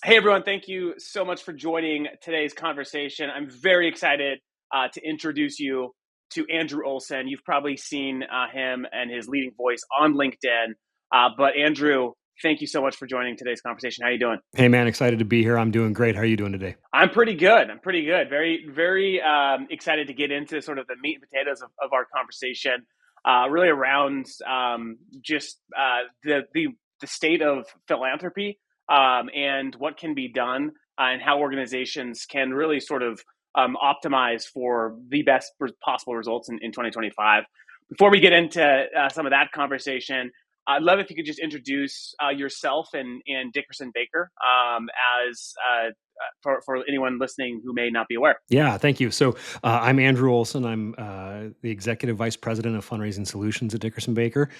Hey, everyone. Thank you so much for joining today's conversation. I'm very excited to introduce you to Andrew Olsen. You've probably seen him and his leading voice on LinkedIn. But Andrew, thank you so much for joining today's conversation. How are you doing? Hey man, excited to be here. I'm doing great. How are you doing today? I'm pretty good. I'm pretty good. Very, very excited to get into sort of the meat and potatoes of our conversation, really around just the state of philanthropy and what can be done and how organizations can really sort of optimize for the best possible results in 2025. Before we get into some of that conversation, I'd love if you could just introduce yourself and DickersonBakker as for anyone listening who may not be aware. Yeah, thank you. So I'm Andrew Olsen. I'm the executive vice president of fundraising solutions at DickersonBakker,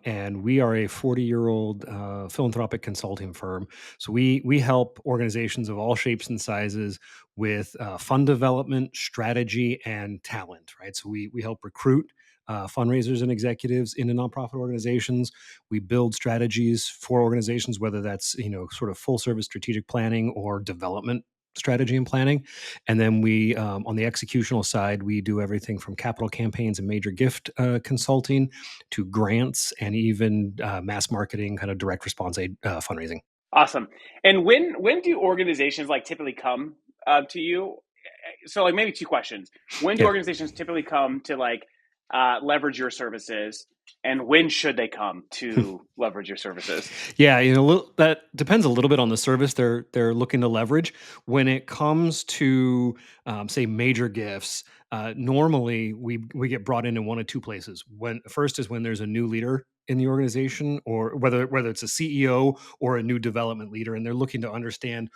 and we are a 40-year-old philanthropic consulting firm. So we help organizations of all shapes and sizes with fund development, strategy, and talent. Right. So we help recruit. Fundraisers and executives into nonprofit organizations. We build strategies for organizations, whether that's sort of full service strategic planning or development strategy and planning. And then we, on the executional side, we do everything from capital campaigns and major gift consulting to grants and even mass marketing, kind of direct response aid fundraising. Awesome. And when do organizations like typically come to you? So like maybe two questions. When do Yeah. organizations typically come to like leverage your services, and when should they come to leverage your services? Yeah, that depends a little bit on the service they're looking to leverage. When it comes to say major gifts, normally we get brought in one of two places. When first is when there's a new leader in the organization, or whether it's a CEO or a new development leader, and they're looking to understand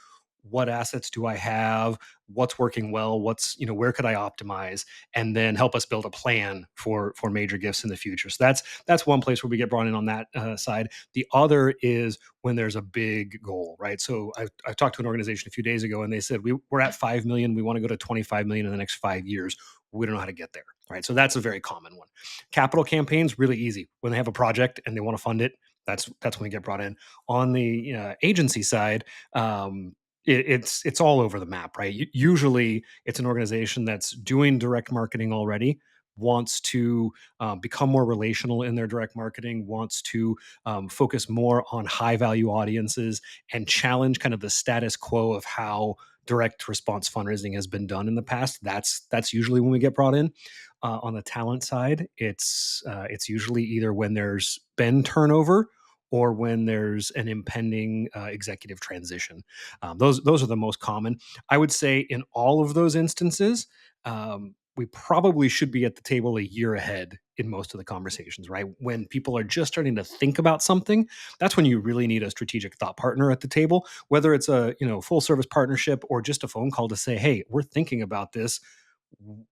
what assets do I have, what's working well, where could I optimize, and then help us build a plan for major gifts in the future. So that's one place where we get brought in on that side. The other is when there's a big goal, right? So I talked to an organization a few days ago, and they said we're at 5 million. We want to go to 25 million in the next 5 years. We don't know how to get there, right? So that's a very common one. Capital campaigns, really easy. When they have a project and they want to fund it, that's when we get brought in. On the agency side, it's all over the map, right? Usually, it's an organization that's doing direct marketing already, wants to become more relational in their direct marketing, wants to focus more on high value audiences and challenge kind of the status quo of how direct response fundraising has been done in the past. That's usually when we get brought in. On the talent side, it's usually either when there's been turnover or when there's an impending executive transition. Those are the most common. I would say in all of those instances, we probably should be at the table a year ahead in most of the conversations, right? When people are just starting to think about something, that's when you really need a strategic thought partner at the table, whether it's a full service partnership or just a phone call to say, hey, we're thinking about this.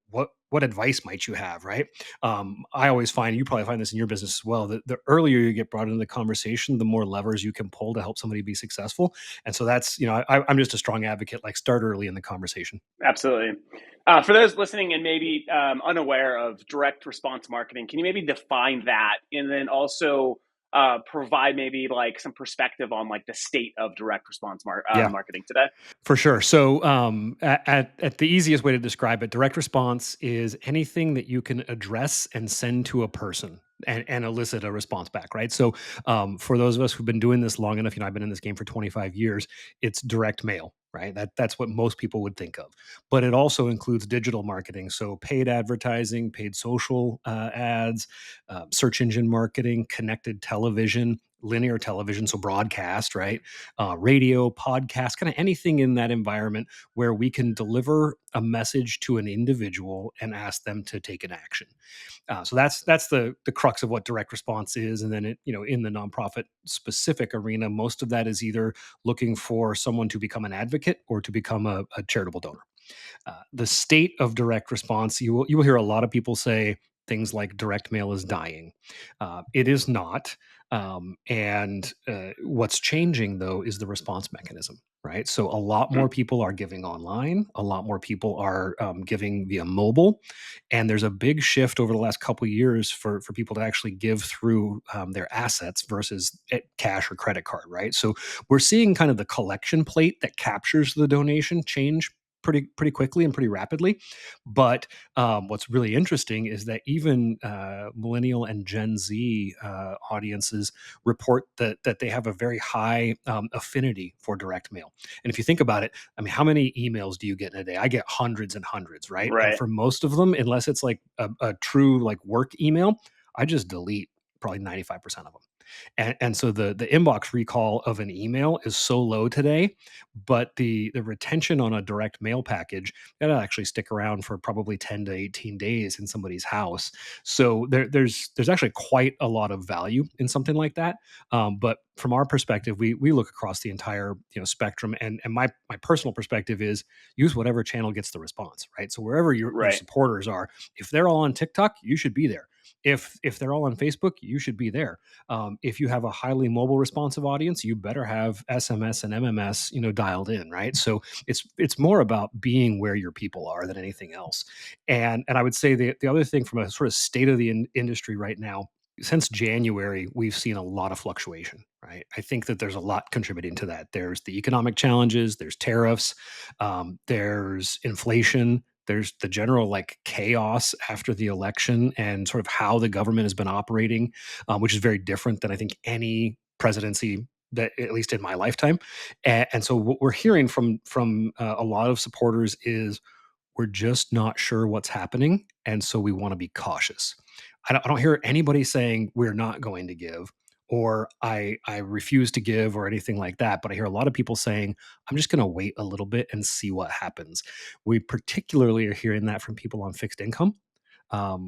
What advice might you have, right? I always find, you probably find this in your business as well, that the earlier you get brought into the conversation, the more levers you can pull to help somebody be successful. And so that's, I'm just a strong advocate, like start early in the conversation. Absolutely. For those listening and maybe unaware of direct response marketing, can you maybe define that, and then also provide maybe like some perspective on like the state of direct response Yeah. marketing today? For sure. So, at the easiest way to describe it, direct response is anything that you can address and send to a person and elicit a response back, right? So, for those of us who've been doing this long enough, I've been in this game for 25 years. It's direct mail, right? That's what most people would think of, but it also includes digital marketing, so paid advertising, paid social ads, search engine marketing, connected television, linear television, so broadcast, right? Radio, podcast, kind of anything in that environment where we can deliver a message to an individual and ask them to take an action. So that's the crux of what direct response is. And then in the nonprofit specific arena, most of that is either looking for someone to become an advocate or to become a charitable donor. The state of direct response, you will hear a lot of people say things like direct mail is dying. It is not. And what's changing, though, is the response mechanism, right? So a lot Hmm. more people are giving online, a lot more people are giving via mobile. And there's a big shift over the last couple of years for people to actually give through their assets versus cash or credit card, right? So we're seeing kind of the collection plate that captures the donation change pretty quickly and pretty rapidly. But what's really interesting is that even millennial and Gen Z audiences report that they have a very high affinity for direct mail. And if you think about it, I mean, how many emails do you get in a day? I get hundreds and hundreds, right? And Right. for most of them, unless it's like a true like work email, I just delete probably 95% of them. And so the inbox recall of an email is so low today, but the retention on a direct mail package that'll actually stick around for probably 10 to 18 days in somebody's house. So there's actually quite a lot of value in something like that. But from our perspective, we look across the entire spectrum, and my personal perspective is use whatever channel gets the response, right? So wherever your Right. supporters are, if they're all on TikTok, you should be there. If they're all on Facebook, you should be there. If you have a highly mobile responsive audience, you better have SMS and MMS, dialed in, right? So it's more about being where your people are than anything else. And I would say the other thing from a sort of state of the industry right now, since January, we've seen a lot of fluctuation, right? I think that there's a lot contributing to that. There's the economic challenges, there's tariffs, there's inflation, there's the general like chaos after the election and sort of how the government has been operating, which is very different than I think any presidency that at least in my lifetime. And so what we're hearing from a lot of supporters is we're just not sure what's happening, and so we want to be cautious. I don't hear anybody saying we're not going to give or I refuse to give or anything like that, but I hear a lot of people saying I'm just going to wait a little bit and see what happens. We particularly are hearing that from people on fixed income,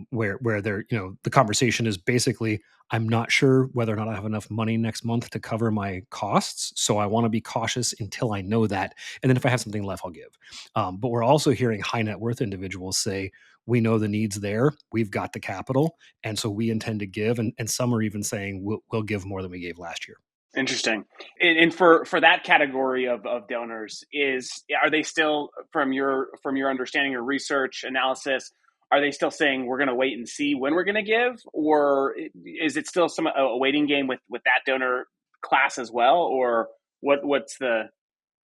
where they're the conversation is basically I'm not sure whether or not I have enough money next month to cover my costs, so I want to be cautious until I know that, and then if I have something left, I'll give. But we're also hearing high net worth individuals say we know the needs there, we've got the capital, and so we intend to give, and some are even saying we'll give more than we gave last year. Interesting. And for that category of donors, are they still from your understanding or research analysis? Are they still saying we're going to wait and see when we're going to give, or is it still a waiting game with that donor class as well, or what's the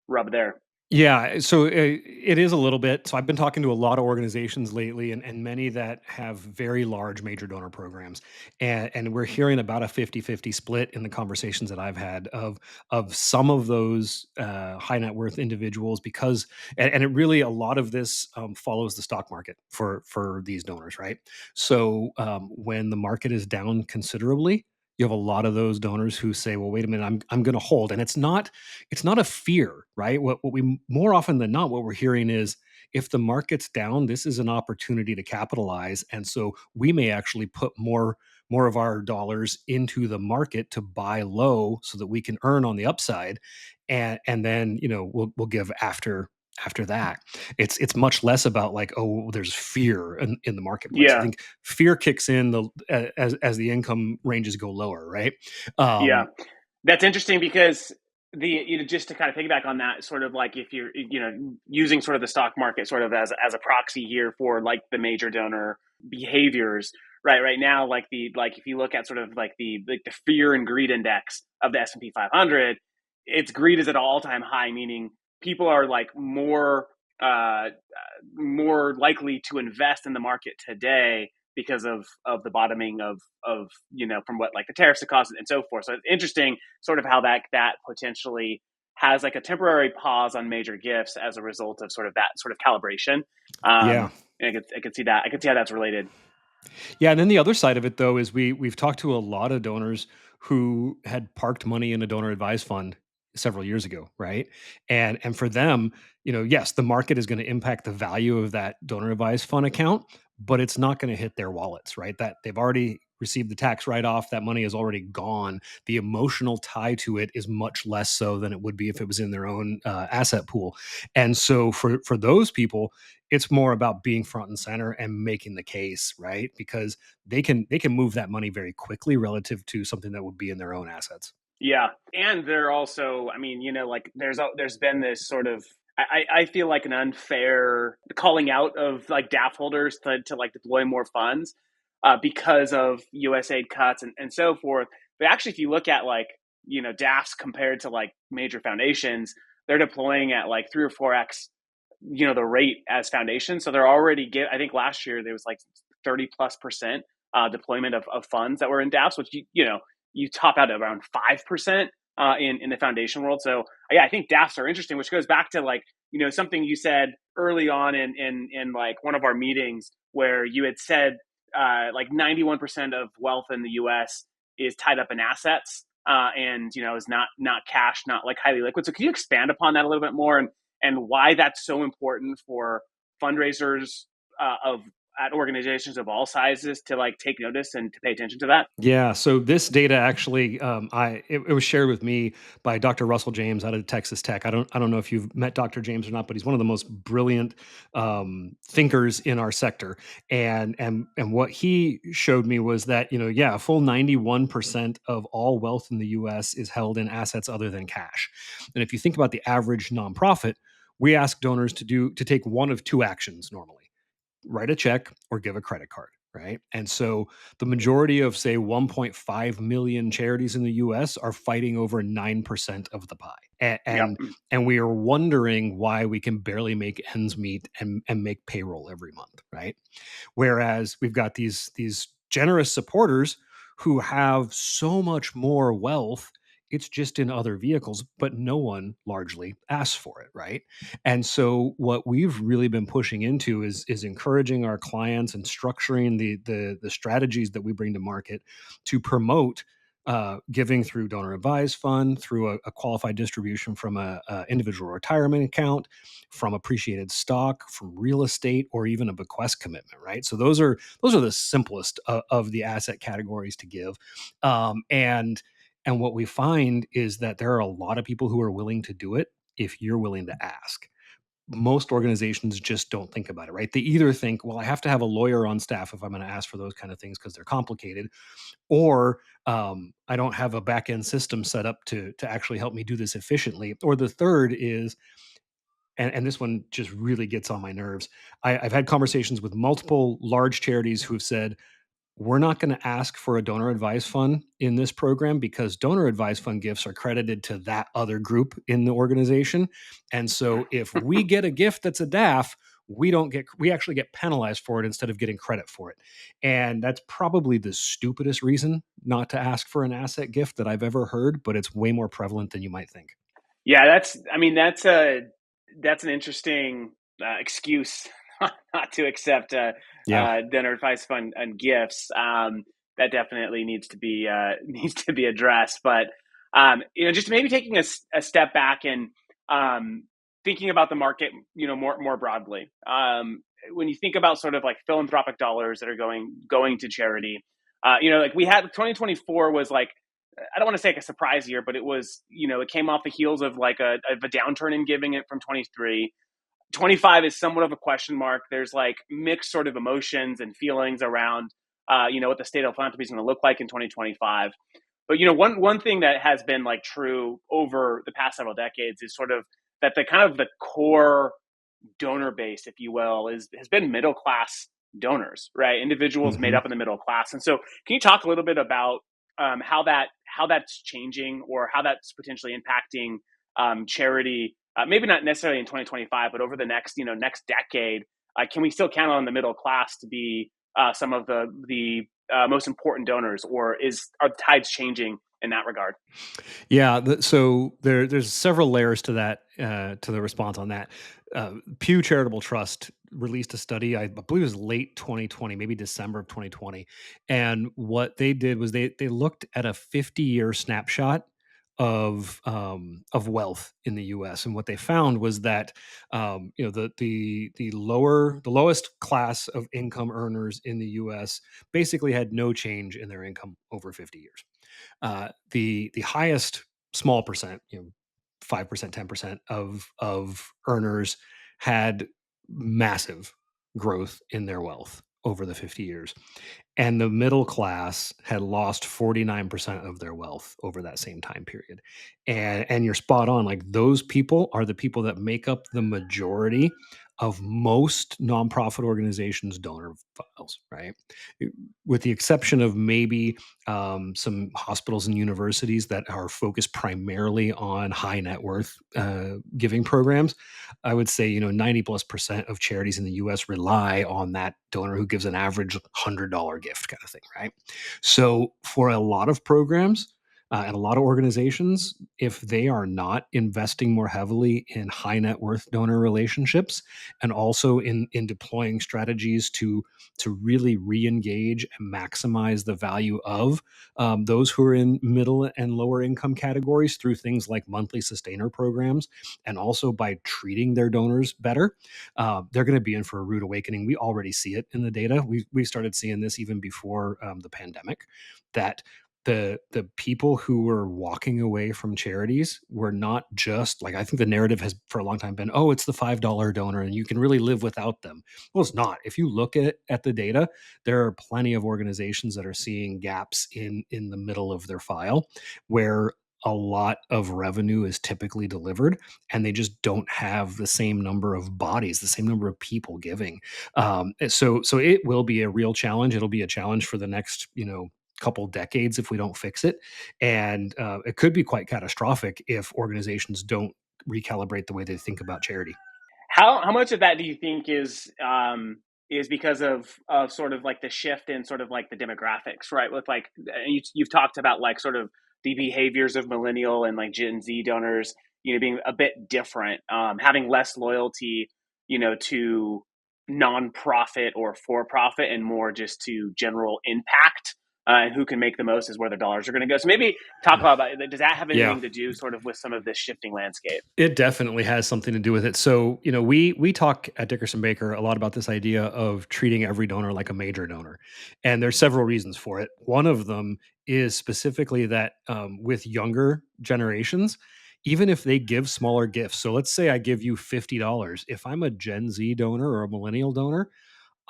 rub there? Yeah, so it is a little bit. So I've been talking to a lot of organizations lately, and many that have very large major donor programs, and we're hearing about a 50-50 split in the conversations that I've had of some of those high net worth individuals because, and it really a lot of this follows the stock market for these donors, right? So when the market is down considerably. You have a lot of those donors who say, "Well, wait a minute, I'm going to hold," and it's not a fear, right? What we more often than not, what we're hearing is if the market's down, this is an opportunity to capitalize. And so we may actually put more of our dollars into the market to buy low so that we can earn on the upside. And then, we'll give after that. It's much less about like, oh, there's fear in the marketplace. I Yeah, think fear kicks in as the income ranges go lower, right? yeah. Um, That's interesting because just to kind of piggyback on that, sort of like if you're using sort of the stock market sort of as a proxy here for like the major donor behaviors, right now, like if you look at sort of like the fear and greed index of the S&P 500, its greed is at an all-time high, meaning people are like more likely to invest in the market today because of the bottoming of from what like the tariffs have caused and so forth. So it's interesting sort of how that potentially has like a temporary pause on major gifts as a result of sort of that sort of calibration. yeah. And I could see that. I could see how that's related. Yeah, and then the other side of it though is we've talked to a lot of donors who had parked money in a donor advised fund several years ago, right? And for them, yes, the market is going to impact the value of that donor advised fund account, but it's not going to hit their wallets, right? That they've already received the tax write-off. That money is already gone. The emotional tie to it is much less so than it would be if it was in their own asset pool. And so for those people, it's more about being front and center and making the case, right? Because they can move that money very quickly relative to something that would be in their own assets. Yeah, and they're also, I mean, like there's been this sort of, I feel like an unfair calling out of like DAF holders to like deploy more funds because of USAID cuts and so forth. But actually, if you look at like DAFs compared to like major foundations, they're deploying at like 3 or 4x the rate as foundations. So they're already I think last year there was like 30+% deployment of funds that were in DAFs, which you top out at around 5% in the foundation world. So yeah, I think DAFs are interesting, which goes back to like something you said early on in like one of our meetings where you had said like 91% of wealth in the U.S. is tied up in assets and is not cash, not like highly liquid. So can you expand upon that a little bit more and why that's so important for fundraisers of at organizations of all sizes to like take notice and to pay attention to that? Yeah, so this data actually, it was shared with me by Dr. Russell James out of Texas Tech. I don't know if you've met Dr. James or not, but he's one of the most brilliant thinkers in our sector. And what he showed me was that yeah, a full 91% of all wealth in the U.S. is held in assets other than cash. And if you think about the average nonprofit, we ask donors to take one of two actions normally: write a check or give a credit card, right? And so the majority of, say, 1.5 million charities in the US are fighting over 9% of the pie. And, Yep. and we are wondering why we can barely make ends meet and make payroll every month, right? Whereas we've got these generous supporters who have so much more wealth. It's just in other vehicles, but no one largely asks for it, right? And so what we've really been pushing into is encouraging our clients and structuring the strategies that we bring to market to promote giving through donor advised fund, through a qualified distribution from a individual retirement account, from appreciated stock, from real estate, or even a bequest commitment, right? So those are the simplest of the asset categories to give. And what we find is that there are a lot of people who are willing to do it if you're willing to ask. Most organizations just don't think about it, right? They either think, well, I have to have a lawyer on staff if I'm going to ask for those kind of things because they're complicated, or I don't have a back end system set up to actually help me do this efficiently. Or the third is, and this one just really gets on my nerves. I've had conversations with multiple large charities who have said, we're not going to ask for a donor advised fund in this program because donor advised fund gifts are credited to that other group in the organization. And so if we get a gift that's a DAF, we actually get penalized for it instead of getting credit for it. And that's probably the stupidest reason not to ask for an asset gift that I've ever heard, but it's way more prevalent than you might think. Yeah, I mean, that's an interesting excuse not to accept Yeah. dinner advice fund and gifts. That definitely needs to be needs to be addressed. But just maybe taking a step back and thinking about the market, more broadly. When you think about sort of like philanthropic dollars that are going to charity, like we had 2024 was like, I don't want to say like a surprise year, but it was, it came off the heels of like a downturn in giving it from 23. 25 is somewhat of a question mark. There's like mixed sort of emotions and feelings around, what the state of philanthropy is going to look like in 2025. But, one thing that has been like true over the past several decades is sort of that the kind of the core donor base, if you will, has been middle class donors, right? Individuals made Hmm. up in the middle class. And so, can you talk a little bit about how that's changing or how that's potentially impacting charity? Maybe not necessarily in 2025, but over the next decade, can we still count on the middle class to be some of the most important donors, or are the tides changing in that regard? Yeah, so there's several layers to that, to the response on that. Pew Charitable Trust released a study, I believe it was late 2020, maybe December of 2020, and what they did was they looked at a 50-year snapshot of wealth in the U.S. And what they found was that the lowest class of income earners in the U.S. basically had no change in their income over 50 years. The highest small percent, 5%, 10% of earners had massive growth in their wealth over the 50 years. And the middle class had lost 49% of their wealth over that same time period. And you're spot on. Like, those people are the people that make up the majority of most nonprofit organizations' donor files, right? With the exception of maybe some hospitals and universities that are focused primarily on high net worth giving programs. I would say, 90+% of charities in the US rely on that donor who gives an average $100 gift kind of thing, right? So for a lot of programs, and a lot of organizations, if they are not investing more heavily in high net worth donor relationships, and also in deploying strategies to really re-engage and maximize the value of those who are in middle and lower income categories through things like monthly sustainer programs, and also by treating their donors better, they're going to be in for a rude awakening. We already see it in the data. We started seeing this even before the pandemic, that the people who were walking away from charities were not just like, I think the narrative has for a long time been, oh, it's the $5 donor and you can really live without them. Well, it's not. If you look at the data, there are plenty of organizations that are seeing gaps in the middle of their file where a lot of revenue is typically delivered, and they just don't have the same number of bodies, the same number of people giving. So it will be a real challenge. It'll be a challenge for the next, couple decades if we don't fix it, and it could be quite catastrophic if organizations don't recalibrate the way they think about charity. How much of that do you think is because of sort of like the shift in sort of like the demographics, right? With like you've talked about like sort of the behaviors of millennial and like Gen Z donors, being a bit different, having less loyalty, to nonprofit or for profit, and more just to general impact. And who can make the most is where the dollars are going to go. So maybe talk about does that have Yeah. anything to do sort of with some of this shifting landscape? It definitely has something to do with it. So, we talk at DickersonBakker a lot about this idea of treating every donor like a major donor, and there's several reasons for it. One of them is specifically that with younger generations, even if they give smaller gifts. So, let's say I give you $50. If I'm a Gen Z donor or a millennial donor,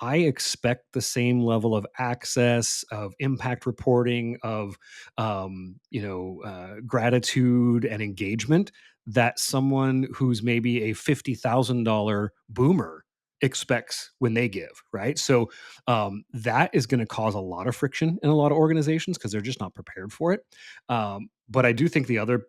I expect the same level of access, of impact reporting, of gratitude and engagement that someone who's maybe a $50,000 boomer expects when they give, right? So that is going to cause a lot of friction in a lot of organizations because they're just not prepared for it. But I do think the other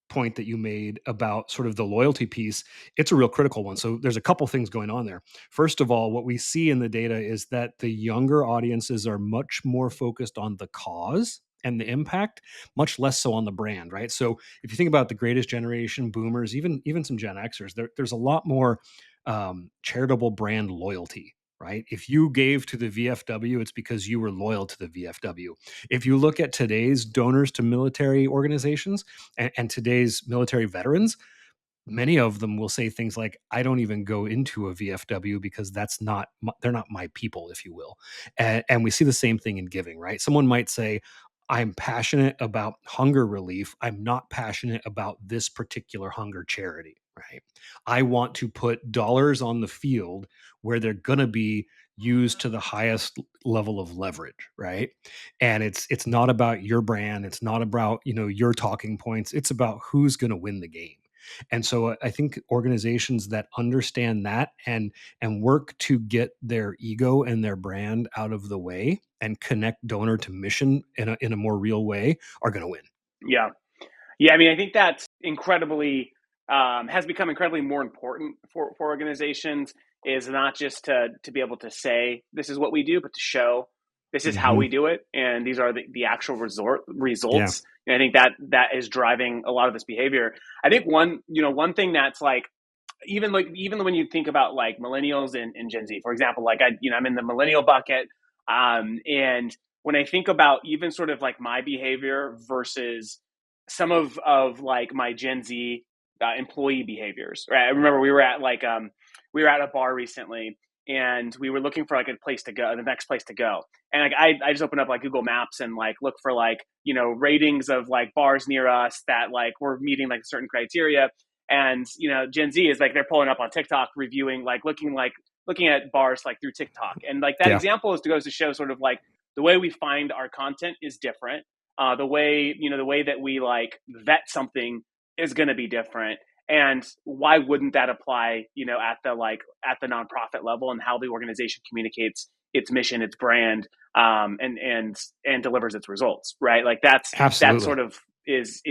point that you made about sort of the loyalty piece, it's a real critical one. So there's a couple things going on there. First of all, what we see in the data is that the younger audiences are much more focused on the cause and the impact, much less so on the brand, right? So if you think about the greatest generation, boomers, even some Gen Xers, there's a lot more charitable brand loyalty. Right. If you gave to the VFW, it's because you were loyal to the VFW. If you look at today's donors to military organizations and today's military veterans, many of them will say things like, I don't even go into a VFW because they're not my people, if you will. And we see the same thing in giving, right? Someone might say, I'm passionate about hunger relief. I'm not passionate about this particular hunger charity, right? I want to put dollars on the field where they're going to be used to the highest level of leverage, right? And it's not about your brand, it's not about, your talking points, it's about who's going to win the game. And so I think organizations that understand that and work to get their ego and their brand out of the way and connect donor to mission in a more real way are going to win. Yeah. Yeah, I mean, I think that's incredibly has become incredibly more important for organizations. Is not just to be able to say this is what we do, but to show this is how Hmm. we do it, and these are the actual Yeah. results. And I think that is driving a lot of this behavior. I think one thing that's like even when you think about like millennials and Gen Z, for example, like I'm in the millennial bucket, and when I think about even sort of like my behavior versus some of like my Gen Z employee behaviors. Right. I remember we were at a bar recently, and we were looking for like a place to go, the next place to go. And like I just opened up like Google Maps and like look for like, you know, ratings of like bars near us that like were meeting like certain criteria. And you know, Gen Z is like they're pulling up on TikTok, reviewing looking at bars like through TikTok. And like that Yeah, example is to goes to show sort of like the way we find our content is different. The way, you know, the way that we like vet something is going to be different. And why wouldn't that apply, you know, at the nonprofit level, and how the organization communicates its mission, its brand, and delivers its results, right? Like that absolutely. sort of is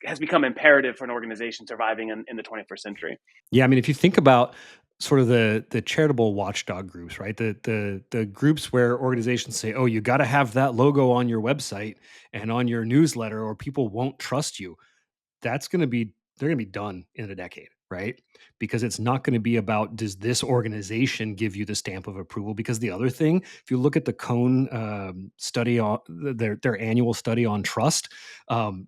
has become imperative for an organization surviving in the 21st century. Yeah, I mean, if you think about sort of the charitable watchdog groups, right? The groups where organizations say, "Oh, you got to have that logo on your website and on your newsletter, or people won't trust you." That's going to be they're going to be done in a decade, right? Because it's not going to be about does this organization give you the stamp of approval? Because the other thing, if you look at the Cone study on their annual study on trust,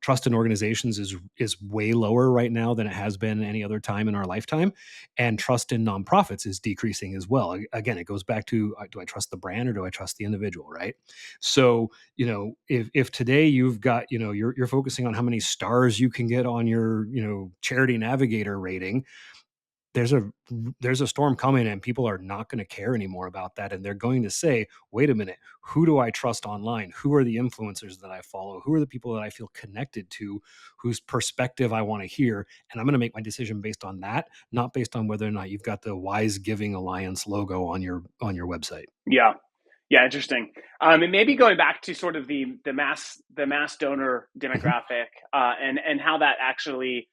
trust in organizations is way lower right now than it has been any other time in our lifetime, and trust in nonprofits is decreasing as well. Again, it goes back to do I trust the brand or do I trust the individual, right? So you know, if today you've got, you know, you're focusing on how many stars you can get on your, you know, charity navigator rating, there's a there's a storm coming and people are not going to care anymore about that, and they're going to say, wait a minute, who do I trust online? Who are the influencers that I follow? Who are the people that I feel connected to, whose perspective I want to hear? And I'm going to make my decision based on that, not based on whether or not you've got the Wise Giving Alliance logo on your website. Yeah. Yeah, interesting. And maybe going back to sort of the mass donor demographic, and how that actually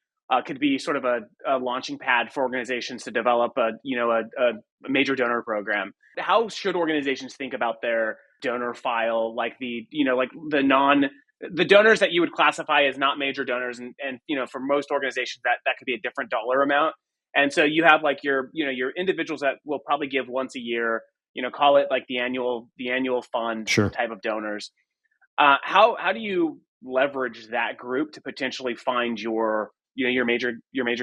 could be sort of a launching pad for organizations to develop a major donor program. How should organizations think about their donor file, like the donors that you would classify as not major donors, and you know, for most organizations that could be a different dollar amount. And so you have like your individuals that will probably give once a year, you know, call it like the annual fund Sure. type of donors. How do you leverage that group to potentially find your major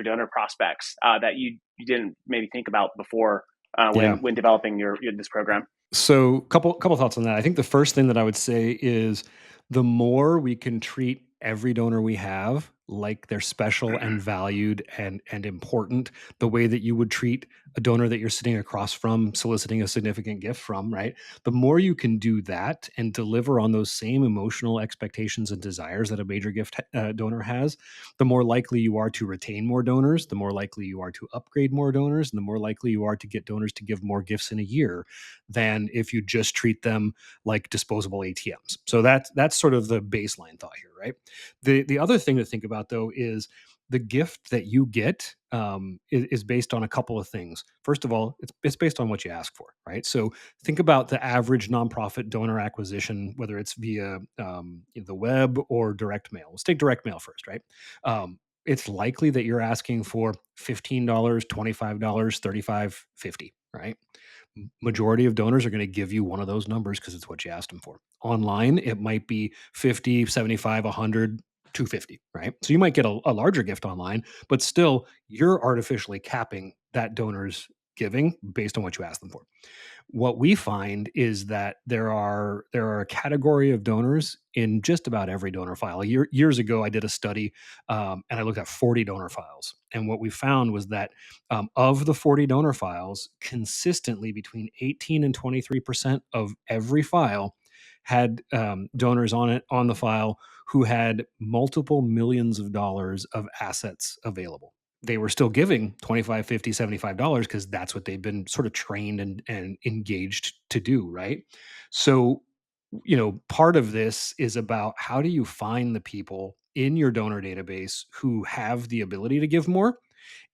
donor prospects that you didn't maybe think about before Yeah. when developing your this program? So, couple thoughts on that. I think the first thing that I would say is the more we can treat every donor we have like they're special and valued and important, the way that you would treat a donor that you're sitting across from, soliciting a significant gift from, right? The more you can do that and deliver on those same emotional expectations and desires that a major gift donor has, the more likely you are to retain more donors, the more likely you are to upgrade more donors, and the more likely you are to get donors to give more gifts in a year than if you just treat them like disposable ATMs. So that's sort of the baseline thought here, right? The other thing to think about though is the gift that you get is based on a couple of things. First of all, it's based on what you ask for, right? So think about the average nonprofit donor acquisition, whether it's via the web or direct mail. Let's take direct mail first, right? It's likely that you're asking for $15, $25, 35, 50, right? Majority of donors are going to give you one of those numbers because it's what you asked them for. Online, it might be 50, 75, 100, 250, right? So you might get a larger gift online, but still you're artificially capping that donor's giving based on what you asked them for. What we find is that there are a category of donors in just about every donor file. Years ago, I did a study and I looked at 40 donor files, and what we found was that of the 40 donor files, consistently between 18 and 23% of every file had donors on the file who had multiple millions of dollars of assets available. They were still giving 25, 50, $75 because that's what they've been sort of trained and engaged to do, right? So, you know, part of this is about how do you find the people in your donor database who have the ability to give more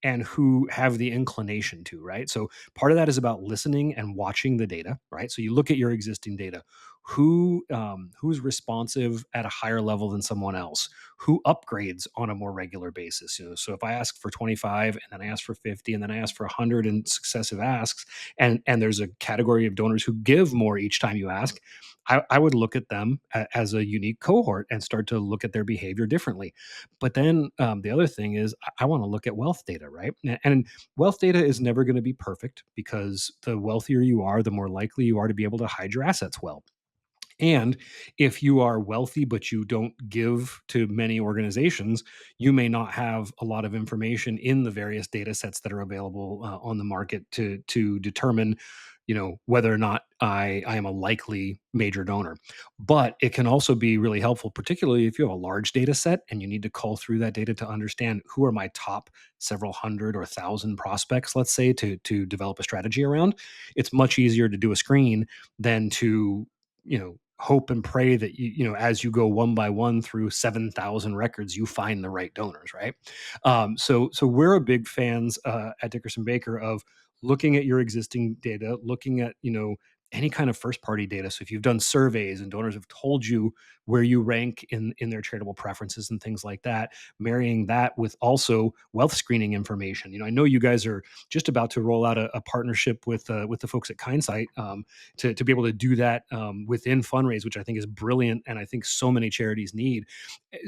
and who have the inclination to, right? So part of that is about listening and watching the data, right? So you look at your existing data. Who's responsive at a higher level than someone else? Who upgrades on a more regular basis? You know, so if I ask for 25 and then I ask for 50 and then I ask for 100 in successive asks, and there's a category of donors who give more each time you ask, I would look at them as a unique cohort and start to look at their behavior differently. But then the other thing is, I want to look at wealth data, right? And wealth data is never going to be perfect because the wealthier you are, the more likely you are to be able to hide your assets well. And if you are wealthy, but you don't give to many organizations, you may not have a lot of information in the various data sets that are available on the market to determine, whether or not I am a likely major donor. But it can also be really helpful, particularly if you have a large data set and you need to cull through that data to understand who are my top several hundred or thousand prospects, let's say, to develop a strategy around. It's much easier to do a screen than to hope and pray that as you go one by one through 7,000 records, you find the right donors, right? So we're a big fans at Dickerson-Bakker of looking at your existing data, looking at any kind of first party data. So if you've done surveys and donors have told you where you rank in their charitable preferences and things like that, marrying that with also wealth screening information. I know you guys are just about to roll out a partnership with the folks at Kindsight, to be able to do that within Funraise, which I think is brilliant, and I think so many charities need.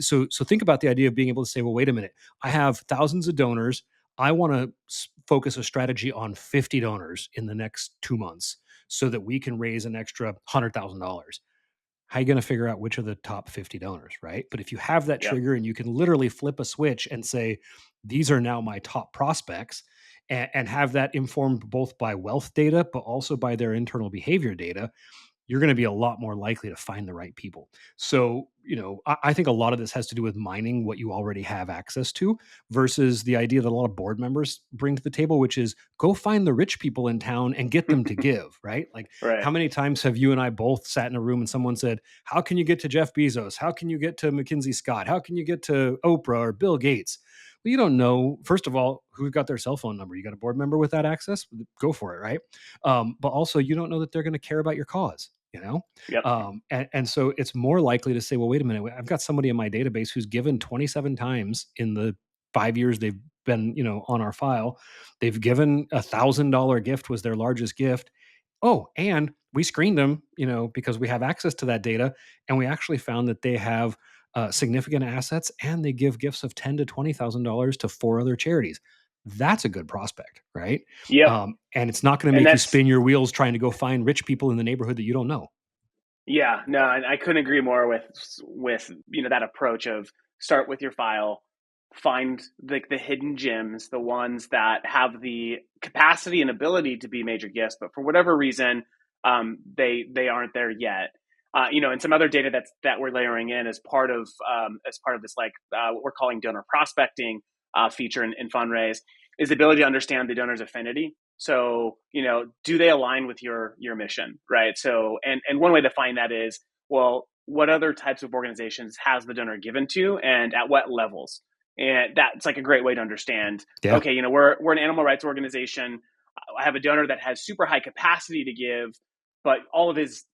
So think about the idea of being able to say, well, wait a minute, I have thousands of donors. I want to focus a strategy on 50 donors in the next 2 months so that we can raise an extra $100,000. How are you going to figure out which are the top 50 donors, right? But if you have that Yep. trigger and you can literally flip a switch and say, these are now my top prospects, and have that informed both by wealth data, but also by their internal behavior data, you're going to be a lot more likely to find the right people. So, I think a lot of this has to do with mining what you already have access to versus the idea that a lot of board members bring to the table, which is go find the rich people in town and get them to give, right? Like, Right. how many times have you and I both sat in a room and someone said, how can you get to Jeff Bezos? How can you get to McKinsey Scott? How can you get to Oprah or Bill Gates? Well, you don't know, first of all, who got their cell phone number. You got a board member with that access? Go for it, right? But also, you don't know that they're going to care about your cause. Yep. And so it's more likely to say, well, wait a minute, I've got somebody in my database who's given 27 times in the 5 years they've been, on our file. They've given $1,000 gift was their largest gift. Oh, and we screened them, because we have access to that data, and we actually found that they have significant assets, and they give gifts of $10,000 to $20,000 to 4 other charities. That's a good prospect, right? Yep. And it's not going to And make you that's spin your wheels trying to go find rich people in the neighborhood that you don't know. Yeah, no, I couldn't agree more with that approach of start with your file, find the hidden gems, the ones that have the capacity and ability to be major gifts, but for whatever reason, they aren't there yet. And some other data that we're layering in as part of this, like what we're calling donor prospecting feature in Funraise, is the ability to understand the donor's affinity. So, do they align with your mission, right? So, and one way to find that is, well, what other types of organizations has the donor given to, and at what levels? And that's like a great way to understand. Yeah, Okay, we're an animal rights organization. I have a donor that has super high capacity to give, but all of his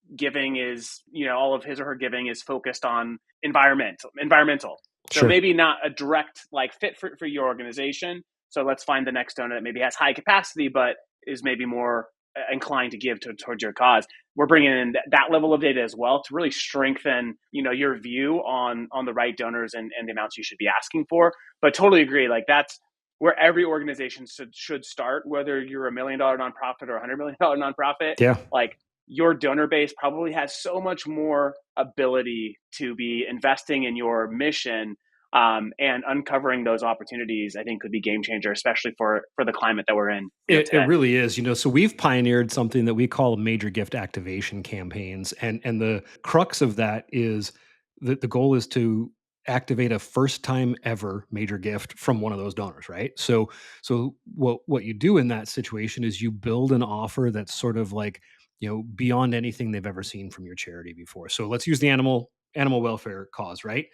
or her giving is focused on environmental. So sure. maybe not a direct like fit for your organization. So let's find the next donor that maybe has high capacity, but is maybe more inclined to give towards your cause. We're bringing in that level of data as well to really strengthen, your view on the right donors and the amounts you should be asking for. But totally agree. Like that's where every organization should start, whether you're $1 million nonprofit or $100 million nonprofit. Yeah. Like your donor base probably has so much more ability to be investing in your mission, and uncovering those opportunities, I think, could be game changer, especially for the climate that we're in, It today. really is, so we've pioneered something that we call major gift activation campaigns. And the crux of that is that the goal is to activate a first time ever major gift from one of those donors, right? So what you do in that situation is you build an offer that's sort of like, beyond anything they've ever seen from your charity before. So let's use the animal welfare cause, right?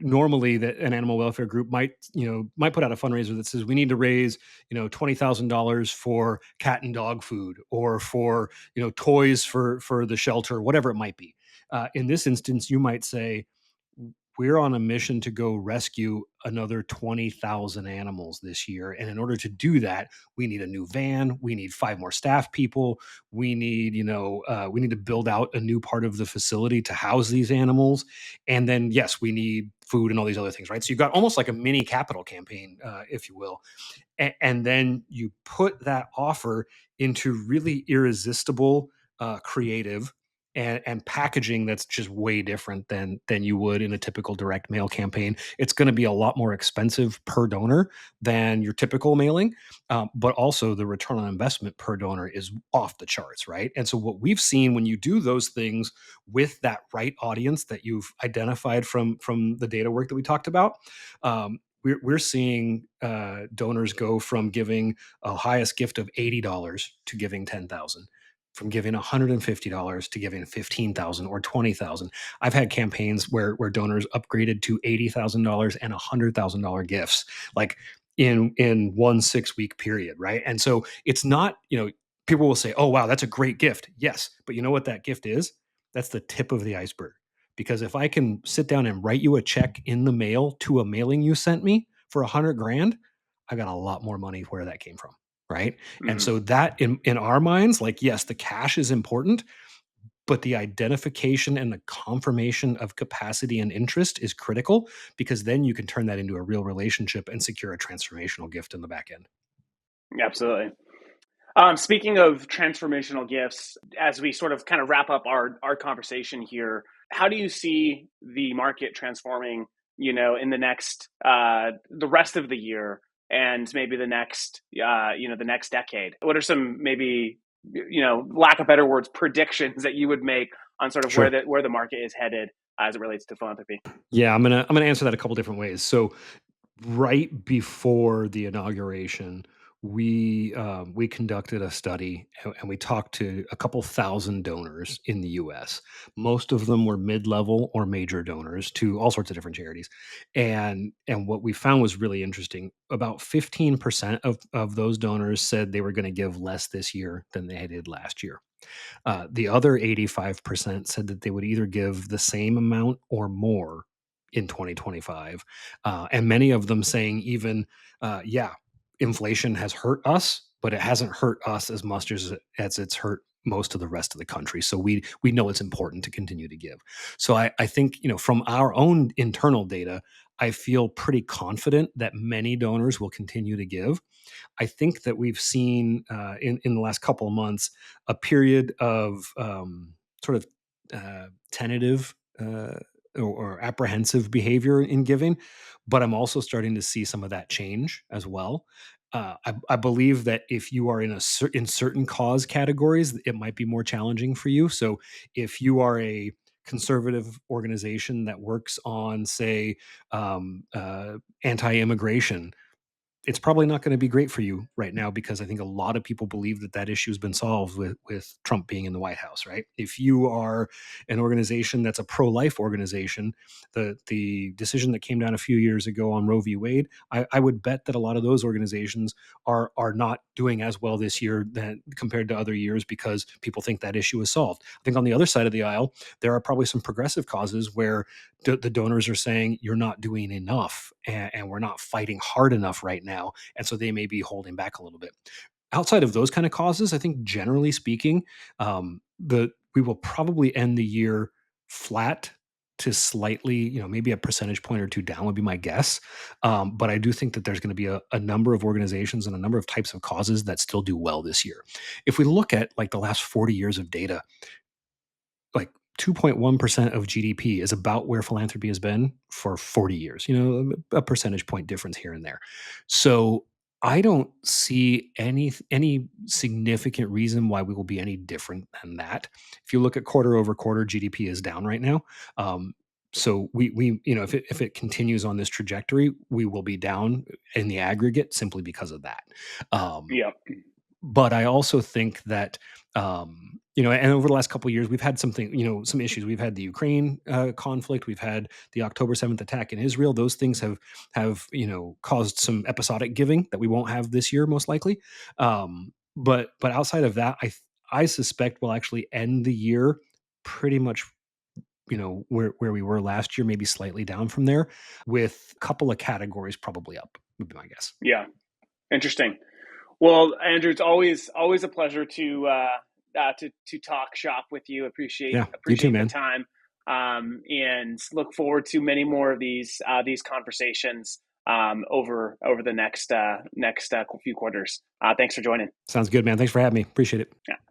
Normally that an animal welfare group might put out a fundraiser that says we need to raise $20,000 for cat and dog food, or for toys for the shelter, whatever it might be. In this instance, you might say, we're on a mission to go rescue another 20,000 animals this year. And in order to do that, we need a new van. We need 5 more staff people. We need, we need to build out a new part of the facility to house these animals. And then, yes, we need food and all these other things, right? So you've got almost like a mini capital campaign, if you will. And then you put that offer into really irresistible, creative and packaging that's just way different than you would in a typical direct mail campaign. It's going to be a lot more expensive per donor than your typical mailing, but also the return on investment per donor is off the charts, right? And so what we've seen when you do those things with that right audience that you've identified from the data work that we talked about, we're seeing donors go from giving a highest gift of $80 to giving 10,000, from giving $150 to giving 15,000 or 20,000. I've had campaigns where donors upgraded to $80,000 and $100,000 gifts, like in 1 6-week period, right? And so it's not, people will say, "Oh wow, that's a great gift." Yes, but you know what that gift is? That's the tip of the iceberg. Because if I can sit down and write you a check in the mail to a mailing you sent me for 100 grand, I got a lot more money where that came from. Right. And Mhm. so that in our minds, like, yes, the cash is important, but the identification and the confirmation of capacity and interest is critical, because then you can turn that into a real relationship and secure a transformational gift in the back end. Absolutely. Speaking of transformational gifts, as we sort of kind of wrap up our conversation here, how do you see the market transforming? In the rest of the year, and maybe the next decade. What are some, maybe, lack of better words, predictions that you would make on sort of Sure. where the market is headed as it relates to philanthropy? Yeah, I'm gonna answer that a couple different ways. So right before the inauguration, we conducted a study, and we talked to a couple thousand donors in the U.S. Most of them were mid-level or major donors to all sorts of different charities, and what we found was really interesting. About 15% of those donors said they were going to give less this year than they did last year. The other 85% said that they would either give the same amount or more in 2025. And many of them saying, even, yeah, inflation has hurt us, but it hasn't hurt us as much as it's hurt most of the rest of the country. So we know it's important to continue to give. So I think, from our own internal data, I feel pretty confident that many donors will continue to give. I think that we've seen, in the last couple of months, a period of, sort of, tentative, or apprehensive behavior in giving, but I'm also starting to see some of that change as well. I believe that if you are in certain cause categories, it might be more challenging for you. So if you are a conservative organization that works on, say, anti-immigration, it's probably not going to be great for you right now, because I think a lot of people believe that that issue has been solved with Trump being in the White House, right? If you are an organization that's a pro-life organization, the decision that came down a few years ago on Roe v. Wade, I would bet that a lot of those organizations are not doing as well this year than compared to other years, because people think that issue is solved. I think on the other side of the aisle, there are probably some progressive causes where the donors are saying you're not doing enough, and we're not fighting hard enough right now, and so they may be holding back a little bit. Outside of those kind of causes, I think generally speaking, the we will probably end the year flat to slightly, maybe a percentage point or two down would be my guess. But I do think that there's going to be a number of organizations and a number of types of causes that still do well this year. If we look at like the last 40 years of data, like 2.1% of GDP is about where philanthropy has been for 40 years, a percentage point difference here and there. So I don't see any significant reason why we will be any different than that. If you look at quarter over quarter, GDP is down right now. So we if it continues on this trajectory, we will be down in the aggregate simply because of that. Um, Yeah. but I also think that, and over the last couple of years, we've had some issues. We've had the Ukraine conflict, we've had the October 7th attack in Israel. Those things have caused some episodic giving that we won't have this year, most likely. But outside of that, I suspect we'll actually end the year pretty much where we were last year, maybe slightly down from there, with a couple of categories probably up, would be my guess. Yeah, interesting. Well, Andrew, it's always a pleasure to talk shop with you. Yeah, you too, Appreciate the man. time, and look forward to many more of these conversations over the next few quarters. Thanks for joining. Sounds good, man. Thanks for having me. Appreciate it. Yeah.